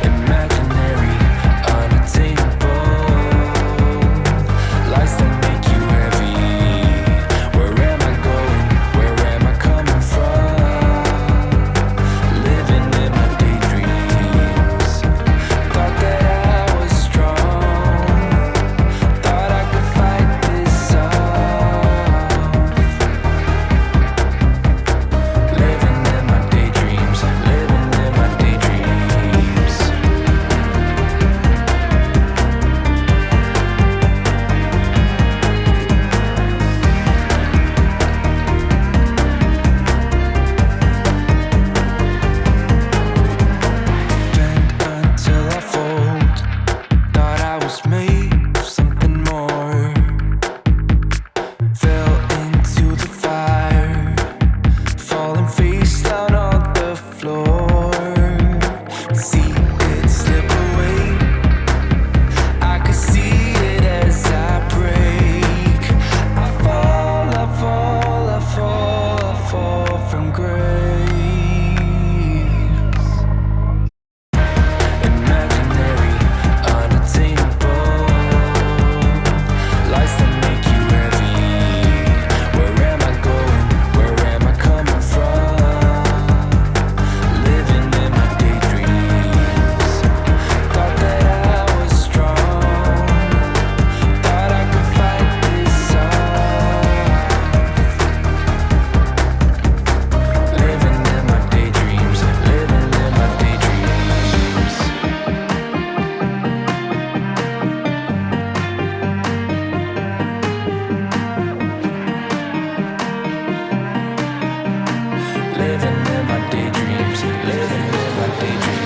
Imaginary, unattainable, lies that make you heavy. Where am I going? Where am I coming from? Living in my daydreams. Thought that I was strong. Thought I could fight this off. Living in my daydreams. Living in my daydreams. Bend until I fold. Thought I was made for something more. Fell into the fire, falling face down on the floor. See it slip away. I could see it as I break. I fall, I fall, I fall, I fall from grace. Imaginary, unattainable, lies that make you heavy. Where am I going? Where am I coming from? Living in my daydreams. Thought that I was strong. Thought I could fight this off. Living in my daydreams. Living in my daydreams. Living in my daydreams. Living in my daydreams.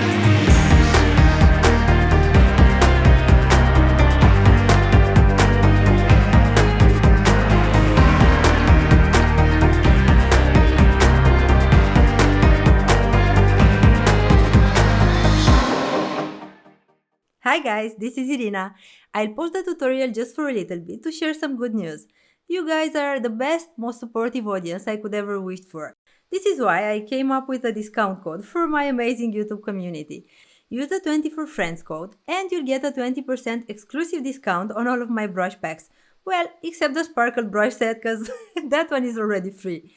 Hi guys, this is Irina. I'll post the tutorial just for a little bit to share some good news. You guys are the best, most supportive audience I could ever wish for. This is why I came up with a discount code for my amazing YouTube community. Use the 24 friends code and you'll get a 20% exclusive discount on all of my brush packs. Well, except the sparkle brush set, cause that one is already free.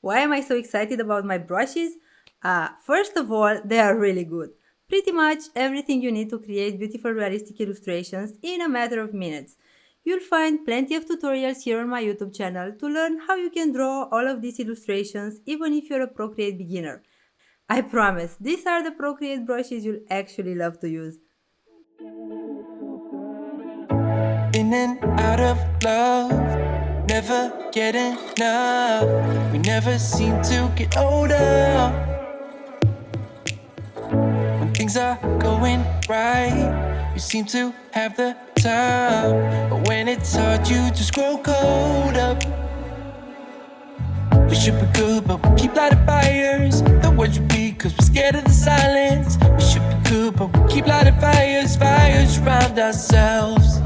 Why am I so excited about my brushes? First of all, they are really good. Pretty much everything you need to create beautiful realistic illustrations in a matter of minutes. You'll find plenty of tutorials here on my YouTube channel to learn how you can draw all of these illustrations even if you're a Procreate beginner. I promise, these are the Procreate brushes you'll actually love to use. In and out of love, never get enough. We never seem to get older. When things are going right, you seem to have the time. But when it's hard, you just grow cold up. We should be good, but we keep lighting fires. The words repeat, cause we're scared of the silence. We should be good, but we keep lighting fires, fires around ourselves.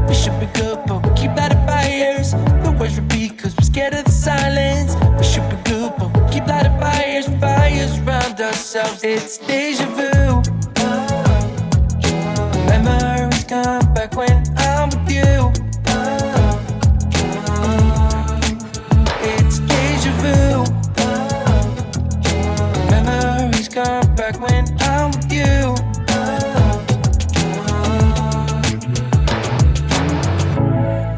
We should be good, but we keep lighting fires. The words repeat, cause we're scared of the silence. We should be good, but we keep lighting fires, fires around ourselves. It's deja vu. Memories come back when I'm with you. It's deja vu. Memories come back when I'm with you.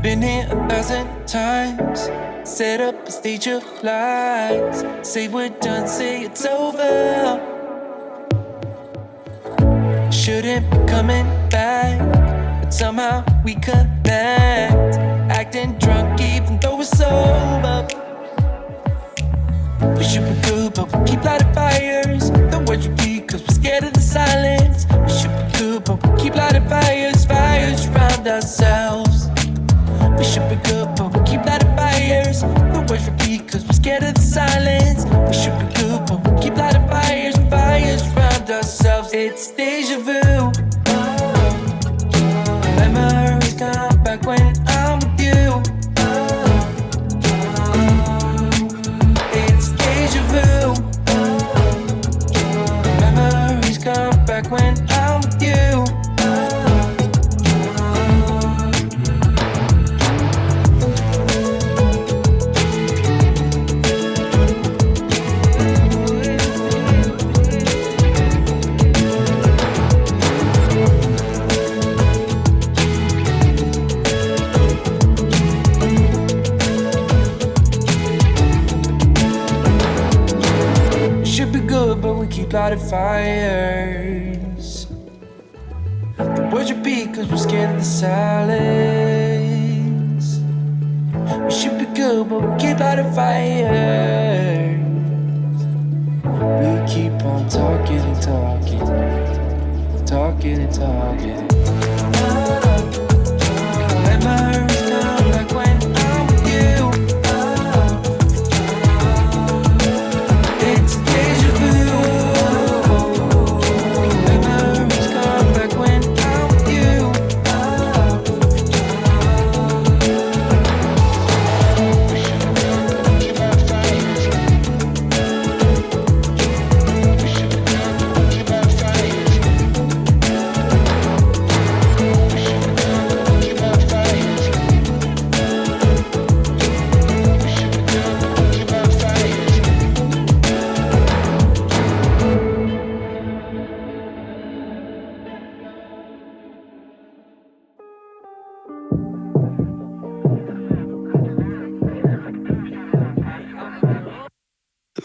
Been here 1,000 times. Set up a stage of lies. Say we're done, say it's over. Shouldn't be coming back, but somehow we connect. Acting drunk even though we're sober. We should be good, but we keep lighting fires. The words repeat, cause we're scared of the silence. We should be good, but we keep lighting fires, fires around ourselves. We should be good, but we keep lighting fires. The words repeat, cause we're scared of the silence. We should be good, but we keep lighting fires, fires around ourselves. It's deja vu. Memories come back when I'm with you. It's deja vu. should be good, but we keep lighting fires. The words repeat cause we're scared of the silence. We should be good, but we keep lighting fires. We keep on talking and talking, talking and talking. Memories come back when I'm with you. It's deja vu. Memories come back when I'm with you.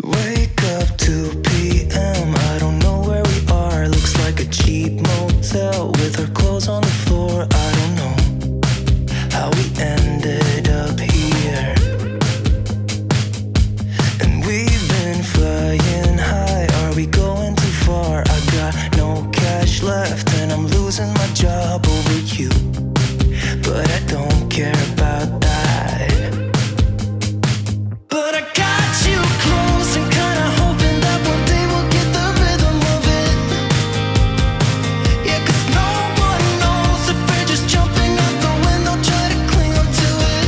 Wake up 2 p.m. I don't know where we are. Looks like a cheap motel with our clothes on the floor. I don't know how we ended up here. And we've been flying high. Are we going too far? I got no cash left and I'm losing my job over you. But I don't care about that. But I got you close and kinda hoping that one day we'll get the rhythm of it. Yeah, cause no one knows if we're just jumping out the window, try to cling on to it.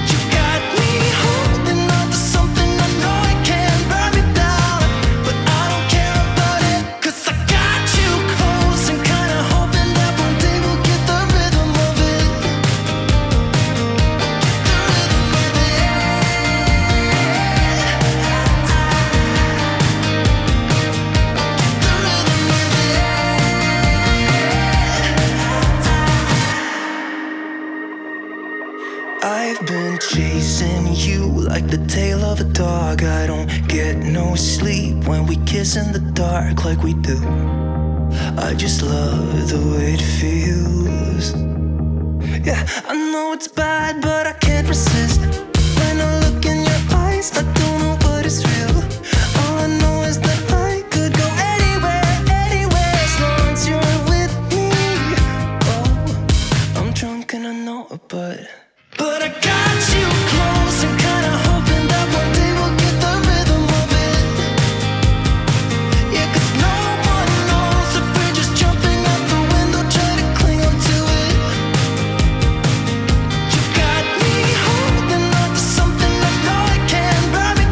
You got me holding on to something I know it can burn me down, but I don't care about it. Cause I got you close and kinda hoping that one day we'll get the rhythm of it. I've been chasing you like the tail of a dog. I don't get no sleep when we kiss in the dark like we do. I just love the way it feels. Yeah, I know it's bad, but I can't resist. When I look in your eyes, I don't know what is real. All I know is that I could go anywhere, anywhere, as long as you're with me. Oh, I'm drunk and I know it, but I got you close and kinda hoping that one day we'll get the rhythm of it. Yeah, cause no one knows if we're just jumping out the window, try to cling on to it. You got me holding on to something I know it can burn me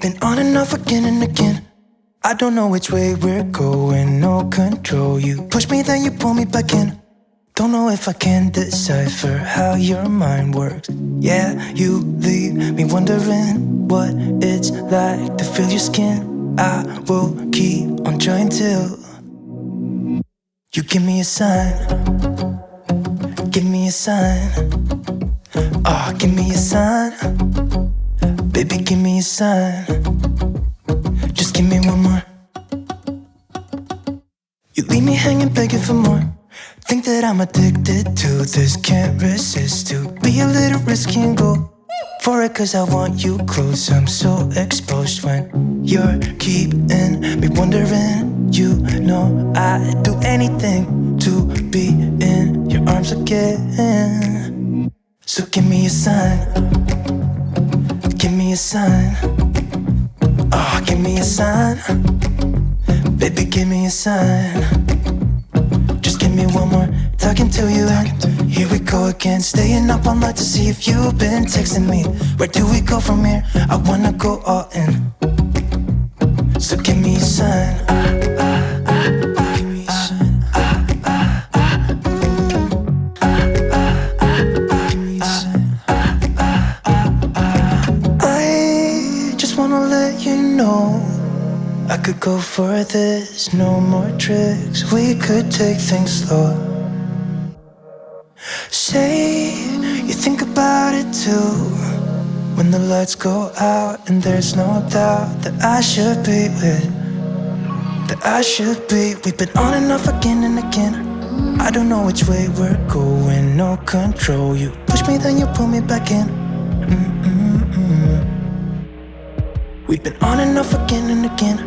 We've been on and off again and again. I don't know which way we're going, no control. You push me, then you pull me back in. Don't know if I can decipher how your mind works. Yeah, you leave me wondering what it's like to feel your skin. I will keep on trying till you give me a sign. Give me a sign. Oh, give me a sign. Baby, give me a sign. Just give me one more. You leave me hanging, begging for more. Think that I'm addicted to this, can't resist to be a little risky and go for it, cause I want you close. I'm so exposed when you're keeping me wondering. You know I'd do anything to be in your arms again. So give me a sign. Give me a sign. Oh, give me a sign. Baby, give me a sign. Just give me one more, talking to you. And here we go again, staying up all night to see if you've been texting me. Where do we go from here? I wanna go all in. So give me a sign. Give me a sign. I just wanna let you know I could go for this, no more tricks. We could take things slow. Say you think about it too. When the lights go out and there's no doubt that I should be with, that I should be. We've been on and off again and again. I don't know which way we're going, no control. You push me, then you pull me back in. We've been on and off again and again.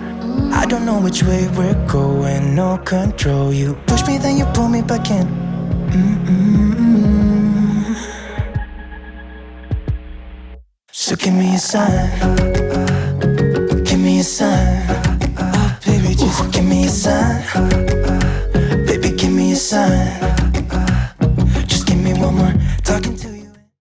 I don't know which way we're going, no control. You push me, then you pull me back in. So give me a sign. Give me a sign.